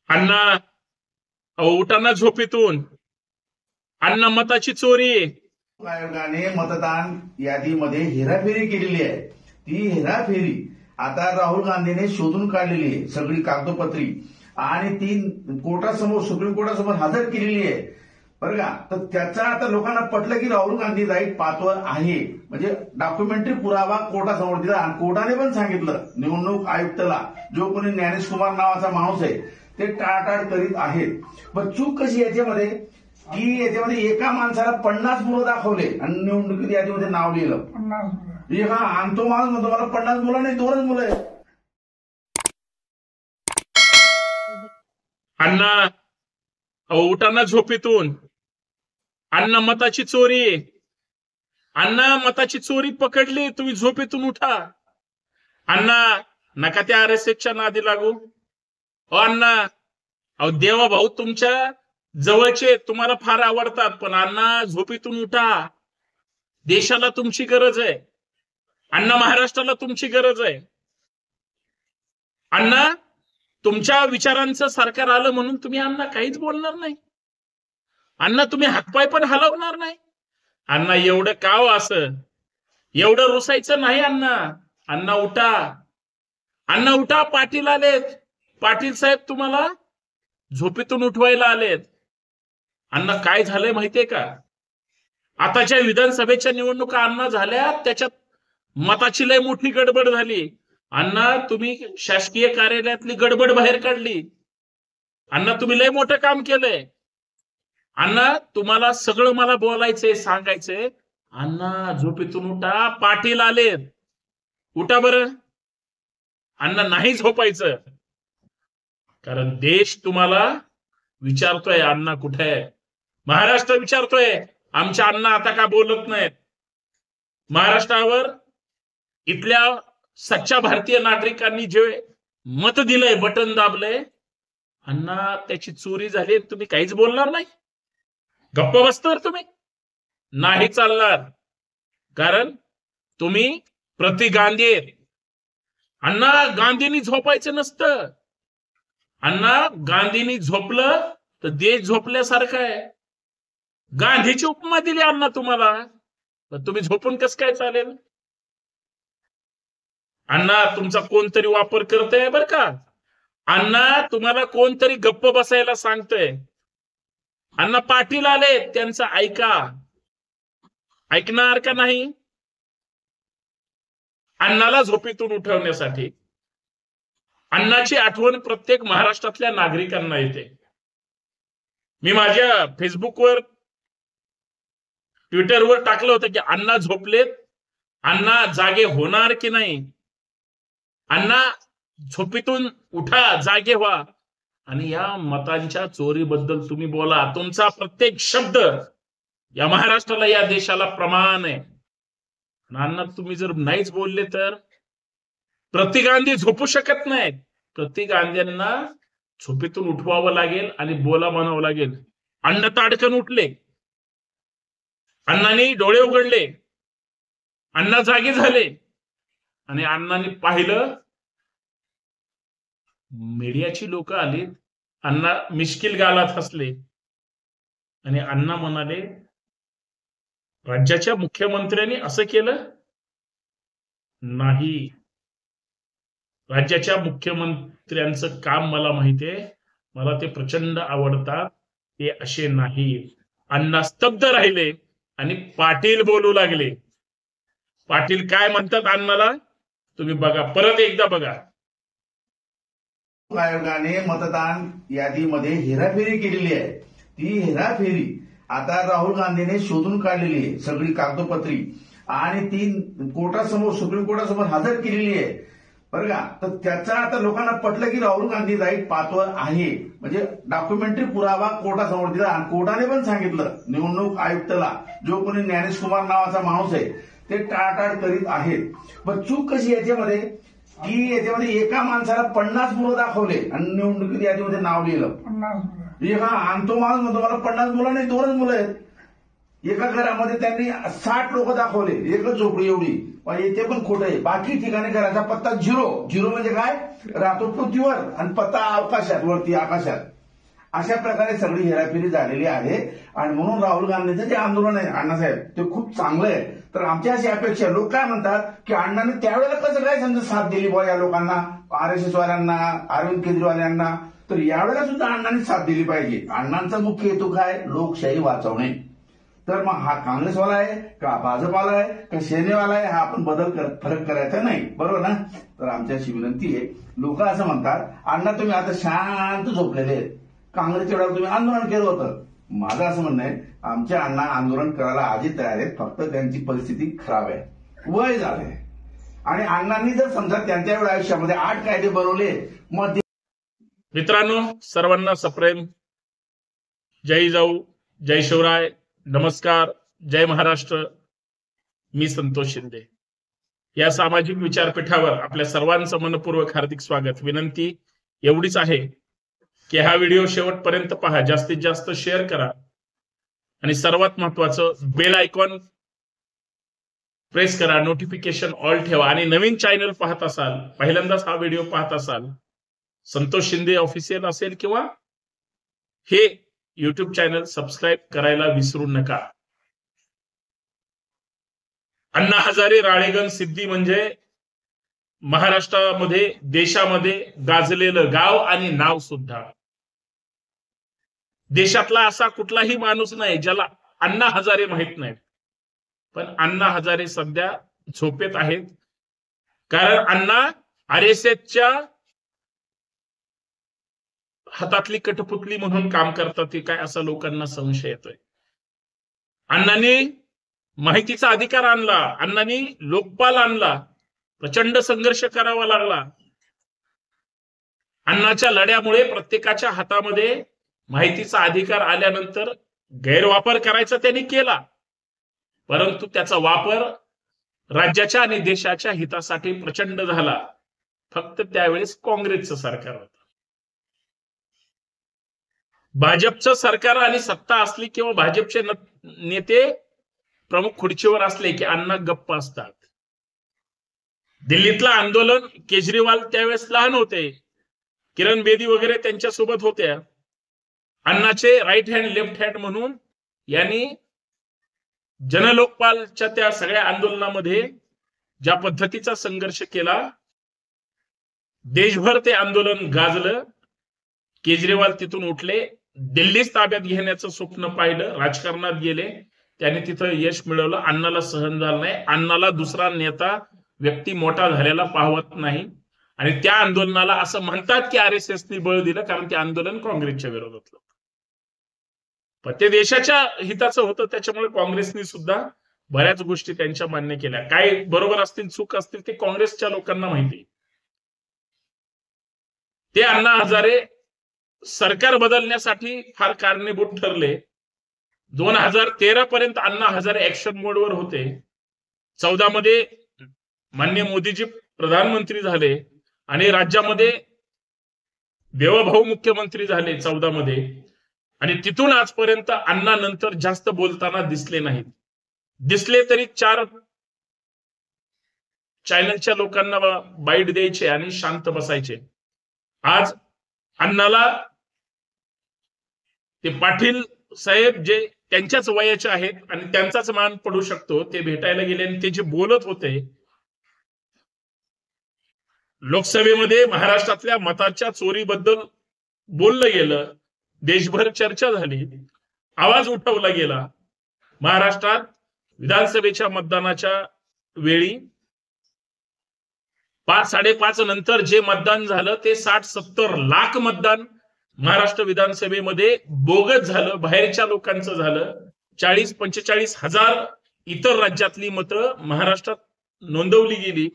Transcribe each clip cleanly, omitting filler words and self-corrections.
अण्णा, अहो उठा ना झोपेतून. अण्णा, मताची चोरी. आयोगाने मतदान यादीमध्ये हेराफेरी केलेली आहे. ती हेराफेरी आता राहुल गांधीने शोधून काढलेली आहे, सगळी कागदोपत्री, आणि ती कोर्टासमोर, सुप्रीम कोर्टासमोर हजर केलेली आहे, बरं का. तर त्याचा आता लोकांना पटलं की राहुल गांधी राईट पाथवर आहे, म्हणजे डॉक्युमेंटरी पुरावा कोर्टासमोर दिला. आणि कोर्टाने पण सांगितलं निवडणूक आयुक्ताला, जो कोणी ज्ञानेश कुमार नावाचा माणूस आहे, ते टाळाटाळ करीत आहेत. पण चूक कशी याच्यामध्ये की याच्यामध्ये एका माणसाला 50 मुलं दाखवले आणि निवडणुकीत यादीमध्ये नाव लिहिलं. हा, आणि तो माणूस म्हणतो मला 50 मुलं नाही, 2च मुलं आहेत. अण्णा, अहो उठा ना झोपेतून. अण्णा, मताची चोरी. अण्णा, मताची चोरी पकडली, तुम्ही झोपेतून उठा. अण्णा, नका त्या आरएसएसच्या नादी लागू. अण्णा, अहो देवा भाऊ तुमच्या जवळचे तुम्हाला फार आवडतात, पण अण्णा झोपेतून उठा. देशाला तुमची गरज आहे अण्णा, महाराष्ट्राला तुमची गरज आहे अण्णा. तुमच्या विचारांचं सरकार आलं म्हणून तुम्ही अण्णा काहीच बोलणार नाही अण्णा, तुम्ही हातपाय पण हलवणार नाही अण्णा. एवढं का हो असं, एवढं रुसायचं नाही अण्णा. अण्णा उठा, अण्णा उठा. पाटील आलेत, पाटील साहेब तुम्हाला झोपेतून उठवायला आलेत. अण्णा, काय झालंय माहितीये का, आताच्या विधानसभेच्या निवडणुका अण्णा झाल्या, त्याच्यात मताची लय मोठी गडबड झाली अण्णा. तुम्ही शासकीय कार्यालयातली गडबड बाहेर काढली अण्णा. तुम्ही लय मोठं काम केलंय अण्णा. तुम्हाला सगळं मला बोलायचंय, सांगायचंय अण्णा. झोपेतून उठा, पाटील आलेत. उठा बरं अण्णा. नाही झोपायचं, कारण देश तुम्हाला विचारतोय अण्णा कुठे आहे. महाराष्ट्र विचारतोय आमच्या अण्णा आता का बोलत नाहीत. महाराष्ट्रावर इथल्या सच्च्या भारतीय नागरिकांनी जे मत दिलंय, बटन दाबलंय अण्णा, त्याची चोरी झाली, तुम्ही काहीच बोलणार नाही, गप्प बसणार तुम्ही. नाही चालणार, कारण तुम्ही प्रति गांधी आहेत अण्णा. गांधींनी झोपायचं नसतं अण्णा. गांधींनी झोपलं तर देश झोपल्यासारखं आहे. गांधीची उपमा दिली अण्णा तुम्हाला, तर तुम्ही झोपून कसं काय चालेल अण्णा. तुमचा कोणतरी वापर करतोय बरं का अण्णा. तुम्हाला कोणतरी गप्प बसायला सांगतोय अण्णा. पाटील आले, त्यांचं ऐका. ऐकणार का नाही. अण्णाला झोपेतून उठवण्यासाठी अण्णाची आठवण प्रत्येक महाराष्ट्रातल्या नागरिकांना येते. मी माझ्या फेसबुकवर, ट्विटरवर टाकलं होतं की अण्णा झोपलेत, अण्णा जागे होणार की नाही. अण्णा, झोपेतून उठा, जागे व्हा, आणि या मतांच्या चोरीबद्दल तुम्ही बोला. तुमचा प्रत्येक शब्द या महाराष्ट्राला, या देशाला प्रमाण आहे. अण्णा, तुम्ही जर नाहीच बोलले तर प्रति गांधी झोपू शकत नाहीत. प्रति गांधींना झोपेतून उठवावं लागेल आणि बोला म्हणावं लागेल. अण्णा ताडकन उठले, अण्णांनी डोळे उघडले, अण्णा जागे झाले, आणि अण्णांनी पाहिलं मीडियाची लोक आली. अण्णा मिश्किल गालात हसले आणि अण्णा म्हणाले, राज्याच्या मुख्यमंत्र्यांनी असं केलं नाही. राज्याच्या मुख्यमंत्र्यांचं काम मला माहितीये, मला ते प्रचंड आवडतात, ते असे नाही. अण्णा स्तब्ध राहिले आणि पाटील बोलू लागले. पाटील काय म्हणतात अण्णाला तुम्ही बघा, परत एकदा बघा. आयोगाने मतदान यादीमध्ये हेराफेरी केलेली आहे. ती हेराफेरी आता राहुल गांधीने शोधून काढलेली आहे, सगळी कागदोपत्री, आणि ती कोर्टासमोर, सुप्रीम कोर्टासमोर हजर केलेली आहे, बरं का. तर त्याचा आता लोकांना पटलं की राहुल गांधी राईट पाथवर आहे, म्हणजे डॉक्युमेंटरी पुरावा कोर्टासमोर दिला. आणि कोर्टाने पण सांगितलं निवडणूक आयुक्ताला, जो कोणी ज्ञानेश कुमार नावाचा माणूस आहे, ते टाळाटाळ करीत आहेत. पण चूक कशी याच्यामध्ये की याच्यामध्ये एका माणसाला 50 मुलं दाखवले आणि निवडणुकीत यादीमध्ये नाव लिहिलं. हा, आणि तो माणूस म्हणतो मला 50 मुलं नाही, 2च मुलं आहेत. एका घरामध्ये त्यांनी 60 लोक दाखवले, एकच झोपडी एवढी, येथे पण खोटं आहे. बाकी ठिकाणी घराचा पत्ता 0 म्हणजे काय, राहतो पृथ्वीवर आणि पत्ता अवकाशात, वरती आकाशात. अशा प्रकारे सगळी हेराफेरी झालेली आहे. आणि म्हणून राहुल गांधींचं जे आंदोलन आहे अण्णासाहेब ते खूप चांगलं आहे. तर आमची अशी अपेक्षा, लोक काय म्हणतात की अण्णांनी त्यावेळेला कसं काय समजा साथ दिली बुवा या लोकांना, RSS वाल्यांना, अरविंद केजरीवाल यांना. तर यावेळेला सुद्धा अण्णांनी साथ दिली पाहिजे. अण्णांचा मुख्य हेतू काय, लोकशाही वाचवणे. तर मग हा काँग्रेसवाला आहे का भाजपाला आहे का सेनेवाला आहे, हा आपण फरक करायचा नाही, बरोबर ना. तर आमची अशी विनंती आहे, लोक असं म्हणतात अण्णा तुम्ही आता शांत झोपलेले आहेत, काँग्रेसच्या वेळेला तुम्ही आंदोलन केलं होतं. माझं असं म्हणणं आहे, आमच्या अण्णा आंदोलन करायला आधी तयार आहेत, फक्त त्यांची परिस्थिती खराब आहे, वय झालंय. आणि अण्णांनी जर समजा त्यांच्या वेळ आयुष्यामध्ये 8 कायदे बनवले, मग मित्रांनो, सर्वांना सप्रेम जय जाऊ, जय शिवराय, नमस्कार, जय महाराष्ट्र. मी संतोष शिंदे. या सामाजिक विचारपीठावर आपल्या सर्वांचं मनपूर्वक हार्दिक स्वागत. विनंती एवढीच आहे की हा व्हिडिओ शेवटपर्यंत पहा, जास्तीत जास्त शेअर करा आणि सर्वात महत्वाचं बेल आयकॉन प्रेस करा, नोटिफिकेशन ऑल ठेवा. आणि नवीन चॅनल पाहत असाल, पहिल्यांदाच हा व्हिडिओ पाहत असाल, संतोष शिंदे ऑफिशियल असेल किंवा हे YouTube चॅनल सबस्क्राईब करायला विसरू नका. अण्णा हजारे राळेगण सिद्धी म्हणजे महाराष्ट्रामध्ये, देशामध्ये गाजलेलं गाव आणि नाव सुद्धा. देशातला असा कुठलाही माणूस नाही ज्याला अण्णा हजारे माहित नाहीत. पण अण्णा हजारे सध्या झोपेत आहेत, कारण अण्णा RSSच्या हातातली कठपुतली म्हणून काम करतात ते काय, असा लोकांना संशय येतोय. अण्णांनी माहितीचा अधिकार आणला, अण्णांनी लोकपाल आणला, प्रचंड संघर्ष करावा लागला. अण्णाच्या लढ्यामुळे प्रत्येकाच्या हातामध्ये माहितीचा अधिकार आल्यानंतर गैरवापर करायचा त्यांनी केला, परंतु त्याचा वापर राज्याच्या आणि देशाच्या हितासाठी प्रचंड झाला. फक्त त्यावेळेस काँग्रेसचं सरकार होतं. भाजपचं सरकार आणि सत्ता असली किंवा भाजपचे नेते प्रमुख खुर्चीवर असले की अण्णा गप्प असतात. दिल्लीतलं आंदोलन, केजरीवाल त्यावेळेस लहान होते, किरण बेदी वगैरे त्यांच्या सोबत होत्या. अण्णाचे राईट हँड लेफ्ट हँड म्हणून यांनी जनलोकपालच्या त्या सगळ्या आंदोलनामध्ये ज्या पद्धतीचा संघर्ष केला, देशभर ते आंदोलन गाजलं. केजरीवाल तिथून उठले, दिल्लीच ताब्यात घेण्याचं स्वप्न पाहिलं, राजकारणात गेले, त्याने तिथं यश मिळवलं. अण्णाला सहन झालं नाही. अण्णाला दुसरा नेता, व्यक्ती मोठा झालेला पाहवत नाही. आणि त्या आंदोलनाला असं म्हणतात की RSSनी बळ दिलं, कारण ते आंदोलन काँग्रेसच्या विरोधात होतं. पण ते देशाच्या हिताचं होतं, त्याच्यामुळे काँग्रेसनी सुद्धा बऱ्याच गोष्टी त्यांच्या मान्य केल्या. काय बरोबर असतील, चूक असतील, ते काँग्रेसच्या लोकांना माहिती. ते अण्णा हजारे सरकार बदलण्यासाठी फार कारणीभूत ठरले. 2013 पर्यंत अण्णा हजारे ऍक्शन मोडवर होते. 14 मध्ये माननीय मोदीजी प्रधानमंत्री झाले आणि राज्यामध्ये देवभाऊ मुख्यमंत्री झाले 14 मध्ये. आणि तिथून आजपर्यंत अण्णा नंतर जास्त बोलताना दिसले नाहीत. दिसले तरी 4 चॅनलच्या लोकांना बाईट द्यायचे आणि शांत बसायचे. आज अण्णाला ते पाटील साहेब जे त्यांच्याच वयाचे आहेत आणि त्यांचाच मान पडू शकतो, ते भेटायला गेले आणि ते जे बोलत होते, लोकसभेमध्ये महाराष्ट्रातल्या मताच्या चोरीबद्दल बोललं गेलं, देशभर चर्चा झाली, आवाज उठवला गेला. महाराष्ट्रात विधानसभेच्या मतदानाच्या वेळी 5-5.5 नंतर जे मतदान झालं ते 60-70 लाख मतदान महाराष्ट्र विधानसभेमध्ये बोगस झालं, बाहेरच्या लोकांचं झालं. 40-45 हजार इतर राज्यातली मतं महाराष्ट्रात नोंदवली गेली.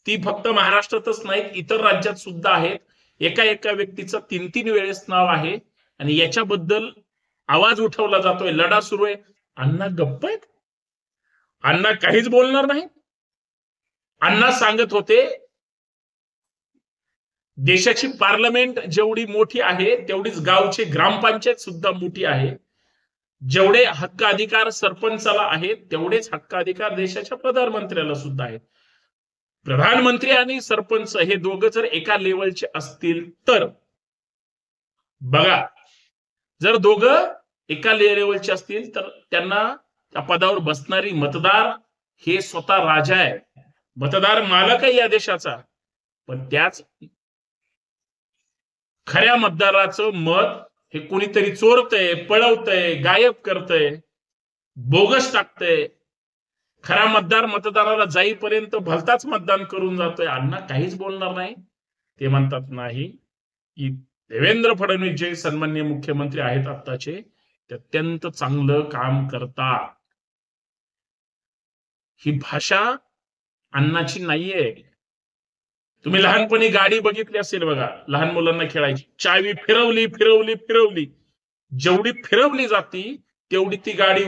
ती फक्त महाराष्ट्रातच नाहीत, इतर राज्यात सुद्धा आहेत. एका व्यक्तीचं 3-3 वेळेस नाव आहे आणि याच्याबद्दल आवाज उठवला जातोय, लढा सुरू आहे. अण्णा गप्प आहेत, अण्णा काहीच बोलणार नाही. अण्णा सांगत होते, देशाची पार्लमेंट जेवढी मोठी आहे तेवढीच गावची ग्रामपंचायत सुद्धा मोठी आहे. जेवढे हक्क अधिकार सरपंचाला आहेत तेवढेच हक्क अधिकार देशाच्या प्रधानमंत्र्याला सुद्धा आहेत. प्रधानमंत्री आणि सरपंच हे दोघं जर एका लेवलचे असतील तर बघा, जर दोघं एका लेवलचे असतील तर त्यांना त्या पदावर बसणारी मतदार हे स्वतः राजा आहे, मतदार मालक आहे या देशाचा. पण त्याच खऱ्या मतदाराचं मत हे कोणीतरी चोरतय, पळवतय, गायब करतय, बोगस टाकतय. खरा मतदार मतदाराला जाईपर्यंत भलताच मतदान करून जातोय. अण्णा काहीच बोलणार नाही. ते म्हणतात नाही की देवेंद्र फडणवीस जे सन्माननीय मुख्यमंत्री आहेत आत्ताचे, ते अत्यंत चांगलं काम करतात. ही भाषा अण्णाची नाहीये. तुम्ही लहानपणी गाडी बघितली असेल बघा, लहान मुलांना खेळायची, चावी फिरवली फिरवली फिरवली, जेवढी फिरवली जाती तेवढी ती गाडी